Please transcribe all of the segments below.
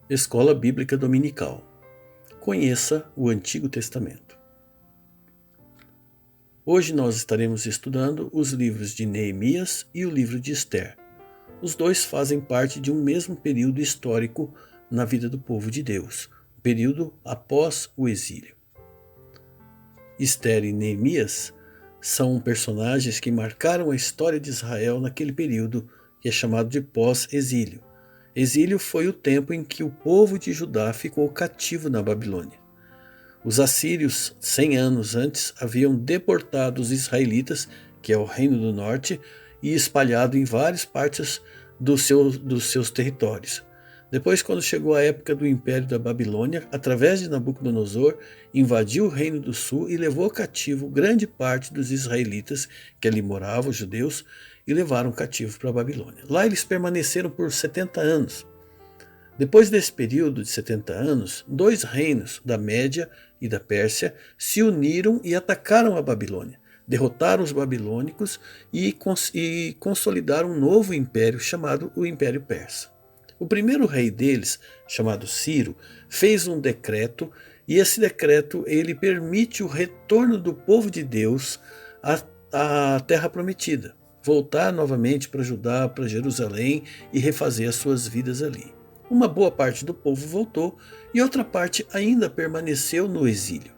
Escola Bíblica Dominical. Conheça o Antigo Testamento. Hoje nós estaremos estudando os livros de Neemias e o livro de Ester. Os dois fazem parte de um mesmo período histórico na vida do povo de Deus, o período após o exílio. Ester e Neemias são personagens que marcaram a história de Israel naquele período que é chamado de pós-exílio. Exílio foi o tempo em que o povo de Judá ficou cativo na Babilônia. Os assírios, 100 anos antes, haviam deportado os israelitas, que é o Reino do Norte, e espalhado em várias partes dos seus territórios. Depois, quando chegou a época do Império da Babilônia, através de Nabucodonosor, invadiu o Reino do Sul e levou cativo grande parte dos israelitas que ali moravam, os judeus, e levaram cativo para a Babilônia. Lá eles permaneceram por 70 anos. Depois desse período de 70 anos, dois reinos, da Média e da Pérsia, se uniram e atacaram a Babilônia. Derrotaram os babilônicos e consolidaram um novo império chamado o Império Persa. O primeiro rei deles, chamado Ciro, fez um decreto e esse decreto ele permite o retorno do povo de Deus à Terra Prometida, voltar novamente para Judá, para Jerusalém e refazer as suas vidas ali. Uma boa parte do povo voltou e outra parte ainda permaneceu no exílio.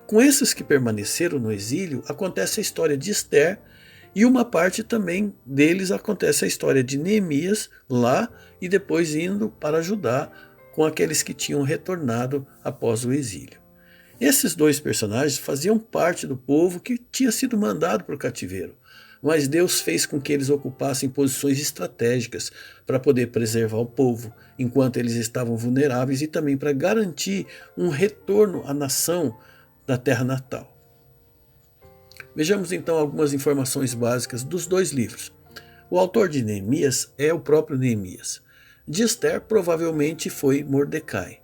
Com esses que permaneceram no exílio, acontece a história de Ester e uma parte também deles acontece a história de Neemias lá e depois indo para Judá com aqueles que tinham retornado após o exílio. Esses dois personagens faziam parte do povo que tinha sido mandado para o cativeiro, mas Deus fez com que eles ocupassem posições estratégicas para poder preservar o povo enquanto eles estavam vulneráveis e também para garantir um retorno à nação da terra natal. Vejamos então algumas informações básicas dos dois livros. O autor de Neemias é o próprio Neemias. De Ester provavelmente foi Mordecai.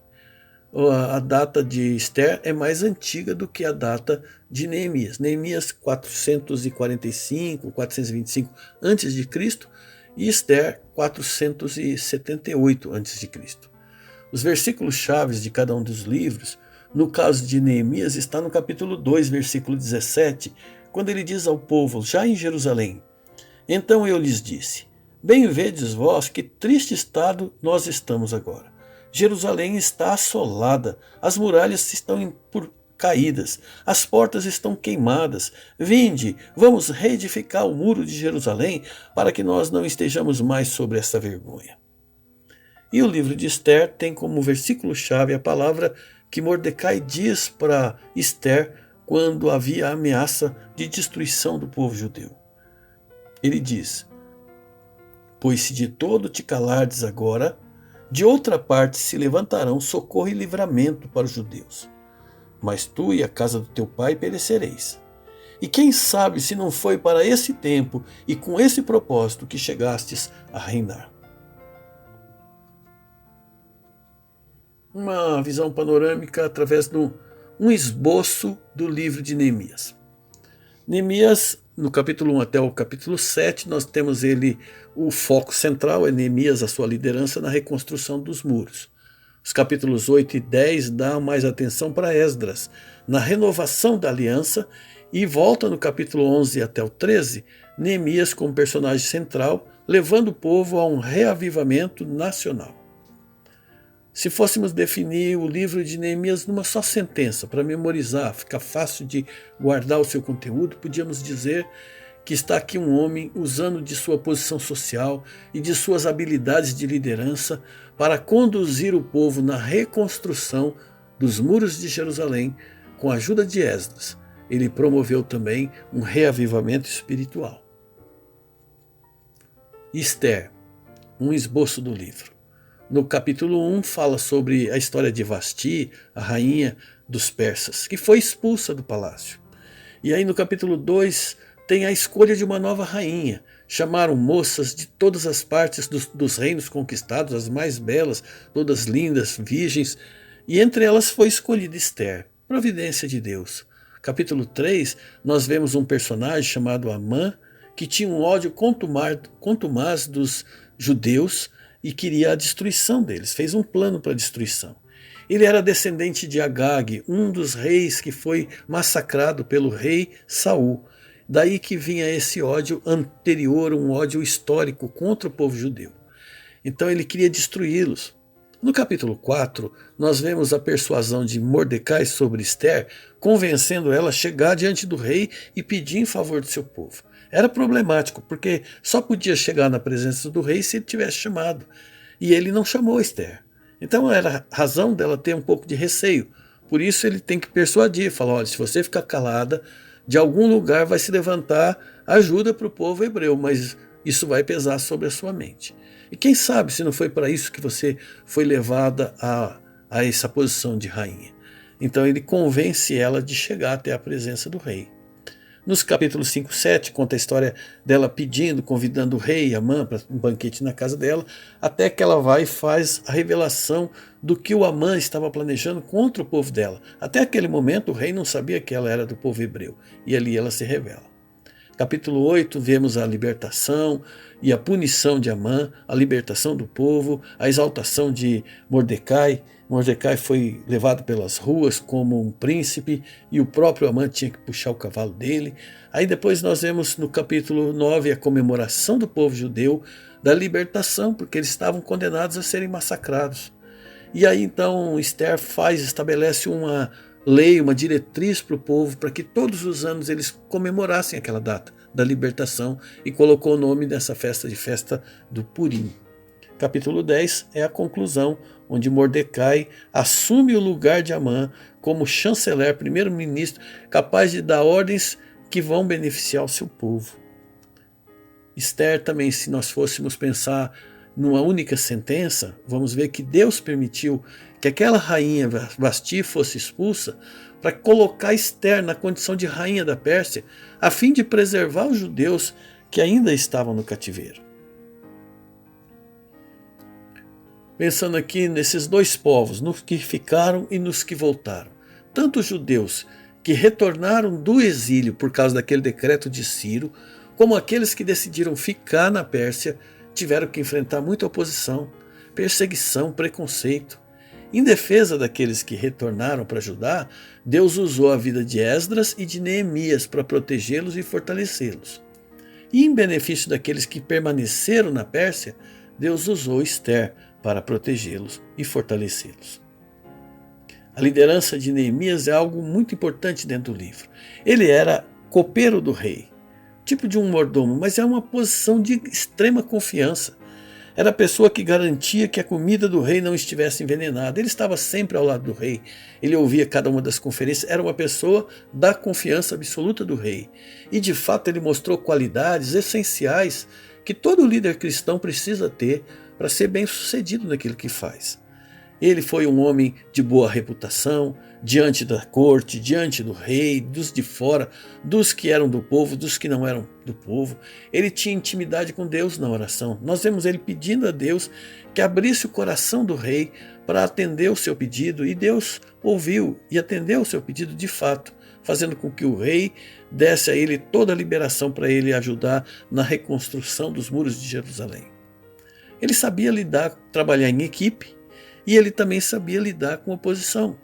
A data de Ester é mais antiga do que a data de Neemias. Neemias 445, 425 a.C. e Ester 478 a.C. Os versículos chaves de cada um dos livros, no caso de Neemias, está no capítulo 2, versículo 17, quando ele diz ao povo, já em Jerusalém: Então eu lhes disse, bem vedes vós que triste estado nós estamos agora. Jerusalém está assolada, as muralhas estão caídas, as portas estão queimadas. Vinde, vamos reedificar o muro de Jerusalém para que nós não estejamos mais sobre essa vergonha. E o livro de Ester tem como versículo-chave a palavra que Mordecai diz para Ester quando havia a ameaça de destruição do povo judeu. Ele diz, pois se de todo te calardes agora, de outra parte se levantarão socorro e livramento para os judeus. Mas tu e a casa do teu pai perecereis. E quem sabe se não foi para esse tempo e com esse propósito que chegastes a reinar. Uma visão panorâmica através de um esboço do livro de Neemias. Neemias, no capítulo 1 até o capítulo 7, nós temos o foco central é Neemias, a sua liderança na reconstrução dos muros. Os capítulos 8 e 10 dão mais atenção para Esdras, na renovação da aliança, e volta no capítulo 11 até o 13, Neemias como personagem central, levando o povo a um reavivamento nacional. Se fôssemos definir o livro de Neemias numa só sentença, para memorizar, ficar fácil de guardar o seu conteúdo, podíamos dizer que está aqui um homem usando de sua posição social e de suas habilidades de liderança para conduzir o povo na reconstrução dos muros de Jerusalém com a ajuda de Esdras. Ele promoveu também um reavivamento espiritual. Ester, um esboço do livro. No capítulo 1 fala sobre a história de Vasti, a rainha dos persas, que foi expulsa do palácio. E aí no capítulo 2 tem a escolha de uma nova rainha. Chamaram moças de todas as partes dos reinos conquistados, as mais belas, todas lindas, virgens, e entre elas foi escolhida Ester, providência de Deus. Capítulo 3, nós vemos um personagem chamado Amã, que tinha um ódio contumaz dos judeus, e queria a destruição deles, fez um plano para a destruição. Ele era descendente de Agag, um dos reis que foi massacrado pelo rei Saul. Daí que vinha esse ódio anterior, um ódio histórico contra o povo judeu. Então ele queria destruí-los. No capítulo 4, nós vemos a persuasão de Mordecai sobre Esther, convencendo ela a chegar diante do rei e pedir em favor do seu povo. Era problemático, porque só podia chegar na presença do rei se ele tivesse chamado. E ele não chamou Esther. Então era razão dela ter um pouco de receio. Por isso ele tem que persuadir, falar, olha, se você ficar calada, de algum lugar vai se levantar ajuda para o povo hebreu, mas isso vai pesar sobre a sua mente. E quem sabe se não foi para isso que você foi levada a essa posição de rainha. Então ele convence ela de chegar até a presença do rei. Nos capítulos 5 e 7 conta a história dela pedindo, convidando o rei e Amã para um banquete na casa dela, até que ela vai e faz a revelação do que o Amã estava planejando contra o povo dela. Até aquele momento o rei não sabia que ela era do povo hebreu, e ali ela se revela. Capítulo 8, vemos a libertação e a punição de Amã, a libertação do povo, a exaltação de Mordecai. Mordecai foi levado pelas ruas como um príncipe e o próprio Amã tinha que puxar o cavalo dele. Aí depois nós vemos no capítulo 9 a comemoração do povo judeu da libertação, porque eles estavam condenados a serem massacrados. E aí então Esther estabelece uma lei, uma diretriz para o povo, para que todos os anos eles comemorassem aquela data da libertação e colocou o nome dessa festa de festa do Purim. Capítulo 10 é a conclusão, onde Mordecai assume o lugar de Amã como chanceler, primeiro-ministro, capaz de dar ordens que vão beneficiar o seu povo. Esther também, se nós fôssemos pensar numa única sentença, vamos ver que Deus permitiu que aquela rainha Vasti fosse expulsa para colocar Esther na condição de rainha da Pérsia, a fim de preservar os judeus que ainda estavam no cativeiro. Pensando aqui nesses dois povos, nos que ficaram e nos que voltaram, tanto os judeus que retornaram do exílio por causa daquele decreto de Ciro, como aqueles que decidiram ficar na Pérsia, tiveram que enfrentar muita oposição, perseguição, preconceito. Em defesa daqueles que retornaram para Judá, Deus usou a vida de Esdras e de Neemias para protegê-los e fortalecê-los. E em benefício daqueles que permaneceram na Pérsia, Deus usou Esther para protegê-los e fortalecê-los. A liderança de Neemias é algo muito importante dentro do livro. Ele era copeiro do rei, tipo de um mordomo, mas é uma posição de extrema confiança. Era a pessoa que garantia que a comida do rei não estivesse envenenada. Ele estava sempre ao lado do rei. Ele ouvia cada uma das conferências. Era uma pessoa da confiança absoluta do rei. E de fato ele mostrou qualidades essenciais que todo líder cristão precisa ter para ser bem sucedido naquilo que faz. Ele foi um homem de boa reputação, diante da corte, diante do rei, dos de fora, dos que eram do povo, dos que não eram do povo. Ele tinha intimidade com Deus na oração. Nós vemos ele pedindo a Deus que abrisse o coração do rei para atender o seu pedido, e Deus ouviu e atendeu o seu pedido de fato, fazendo com que o rei desse a ele toda a liberação para ele ajudar na reconstrução dos muros de Jerusalém. Ele sabia trabalhar em equipe, e ele também sabia lidar com oposição.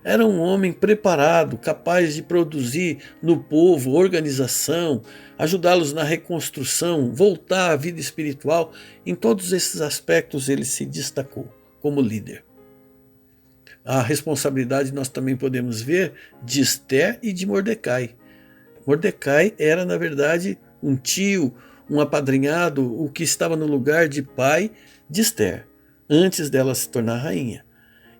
Era um homem preparado, capaz de produzir no povo organização, ajudá-los na reconstrução, voltar à vida espiritual. Em todos esses aspectos ele se destacou como líder. A responsabilidade nós também podemos ver de Esther e de Mordecai. Mordecai era, na verdade, um tio, um apadrinhado, o que estava no lugar de pai de Esther, antes dela se tornar rainha.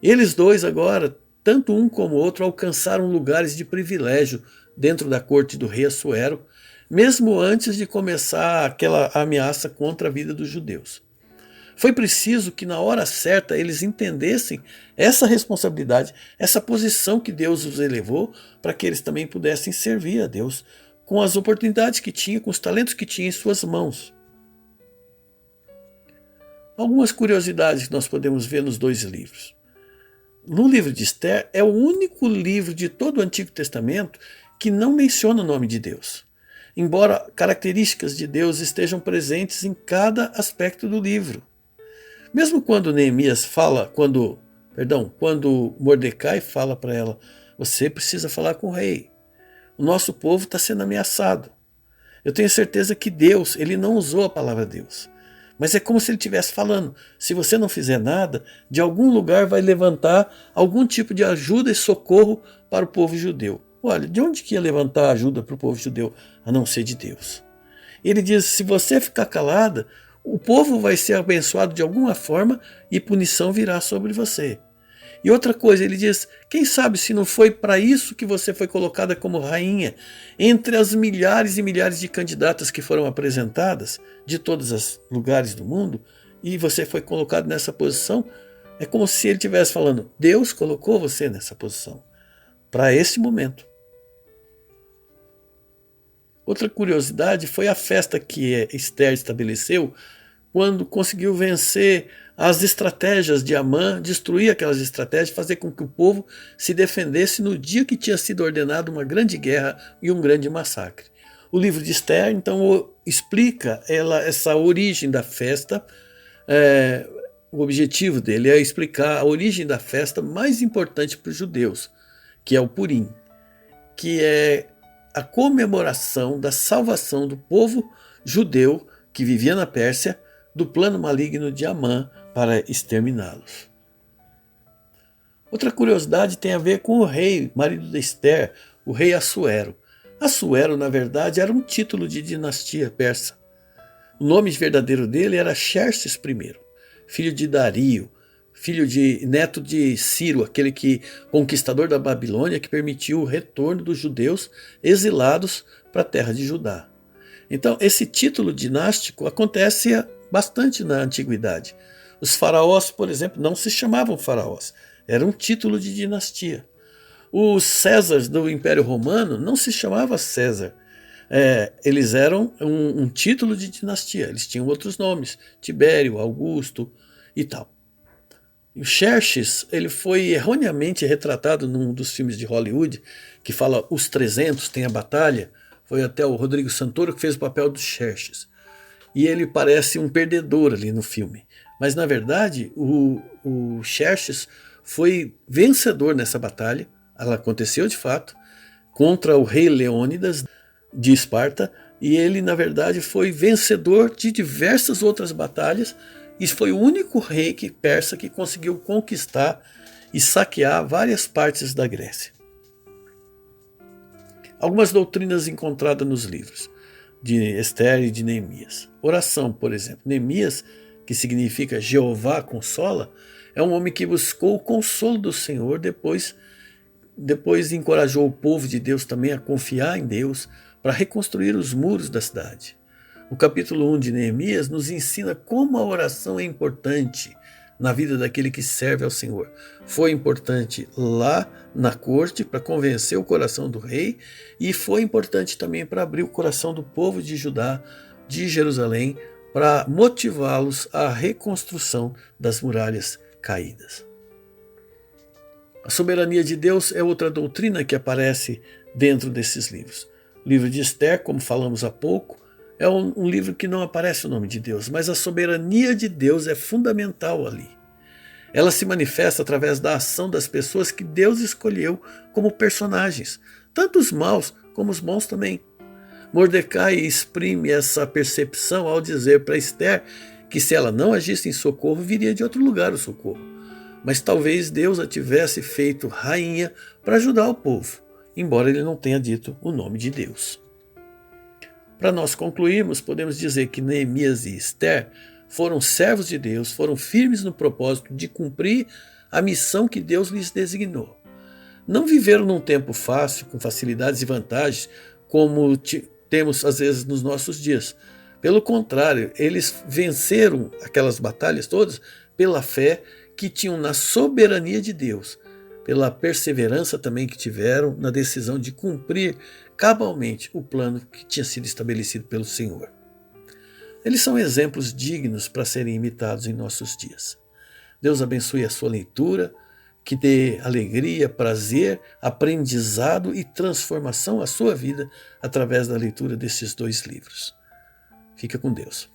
Eles dois agora, tanto um como o outro, alcançaram lugares de privilégio dentro da corte do rei Assuero, mesmo antes de começar aquela ameaça contra a vida dos judeus. Foi preciso que na hora certa eles entendessem essa responsabilidade, essa posição que Deus os elevou, para que eles também pudessem servir a Deus com as oportunidades que tinha, com os talentos que tinha em suas mãos. Algumas curiosidades que nós podemos ver nos dois livros. No livro de Esther é o único livro de todo o Antigo Testamento que não menciona o nome de Deus, embora características de Deus estejam presentes em cada aspecto do livro. Mesmo quando quando Mordecai fala para ela, você precisa falar com o rei. O nosso povo está sendo ameaçado. Eu tenho certeza que Deus, ele não usou a palavra Deus. Mas é como se ele estivesse falando, se você não fizer nada, de algum lugar vai levantar algum tipo de ajuda e socorro para o povo judeu. Olha, de onde que ia levantar ajuda para o povo judeu, a não ser de Deus? Ele diz, se você ficar calada, o povo vai ser abençoado de alguma forma e punição virá sobre você. E outra coisa, ele diz, quem sabe se não foi para isso que você foi colocada como rainha, entre as milhares e milhares de candidatas que foram apresentadas, de todos os lugares do mundo, e você foi colocado nessa posição, é como se ele estivesse falando, Deus colocou você nessa posição, para esse momento. Outra curiosidade foi a festa que Esther estabeleceu quando conseguiu vencer as estratégias de Amã, destruir aquelas estratégias, fazer com que o povo se defendesse no dia que tinha sido ordenada uma grande guerra e um grande massacre. O livro de Esther, então, explica essa origem da festa. O objetivo dele é explicar a origem da festa mais importante para os judeus, que é o Purim, que é a comemoração da salvação do povo judeu que vivia na Pérsia do plano maligno de Amã para exterminá-los. Outra curiosidade tem a ver com o rei, marido de Esther, o rei Assuero. Assuero, na verdade, era um título de dinastia persa. O nome verdadeiro dele era Xerxes I, filho de Dario, neto de Ciro, aquele conquistador da Babilônia que permitiu o retorno dos judeus exilados para a terra de Judá. Então, esse título dinástico acontece bastante na antiguidade. Os faraós, por exemplo, não se chamavam faraós, era um título de dinastia. Os Césares do Império Romano não se chamava César, eles eram um título de dinastia, eles tinham outros nomes, Tibério, Augusto e tal. O Xerxes, ele foi erroneamente retratado num dos filmes de Hollywood, que fala Os 300, tem a batalha, foi até o Rodrigo Santoro que fez o papel do Xerxes. E ele parece um perdedor ali no filme. Mas, na verdade, o Xerxes foi vencedor nessa batalha. Ela aconteceu de fato, contra o rei Leônidas de Esparta. E ele, na verdade, foi vencedor de diversas outras batalhas. E foi o único rei persa que conseguiu conquistar e saquear várias partes da Grécia. Algumas doutrinas encontradas nos livros de Esther e de Neemias. Oração, por exemplo. Neemias, que significa Jeová consola, é um homem que buscou o consolo do Senhor, depois encorajou o povo de Deus também a confiar em Deus para reconstruir os muros da cidade. O capítulo 1 de Neemias nos ensina como a oração é importante na vida daquele que serve ao Senhor. Foi importante lá na corte para convencer o coração do rei e foi importante também para abrir o coração do povo de Judá, de Jerusalém, para motivá-los à reconstrução das muralhas caídas. A soberania de Deus é outra doutrina que aparece dentro desses livros. O livro de Esther, como falamos há pouco, é um livro que não aparece o nome de Deus, mas a soberania de Deus é fundamental ali. Ela se manifesta através da ação das pessoas que Deus escolheu como personagens, tanto os maus como os bons também. Mordecai exprime essa percepção ao dizer para Esther que se ela não agisse em socorro, viria de outro lugar o socorro. Mas talvez Deus a tivesse feito rainha para ajudar o povo, embora ele não tenha dito o nome de Deus. Para nós concluirmos, podemos dizer que Neemias e Esther foram servos de Deus, foram firmes no propósito de cumprir a missão que Deus lhes designou. Não viveram num tempo fácil, com facilidades e vantagens, como temos às vezes nos nossos dias. Pelo contrário, eles venceram aquelas batalhas todas pela fé que tinham na soberania de Deus, pela perseverança também que tiveram na decisão de cumprir cabalmente o plano que tinha sido estabelecido pelo Senhor. Eles são exemplos dignos para serem imitados em nossos dias. Deus abençoe a sua leitura, que dê alegria, prazer, aprendizado e transformação à sua vida através da leitura desses 2 livros. Fica com Deus.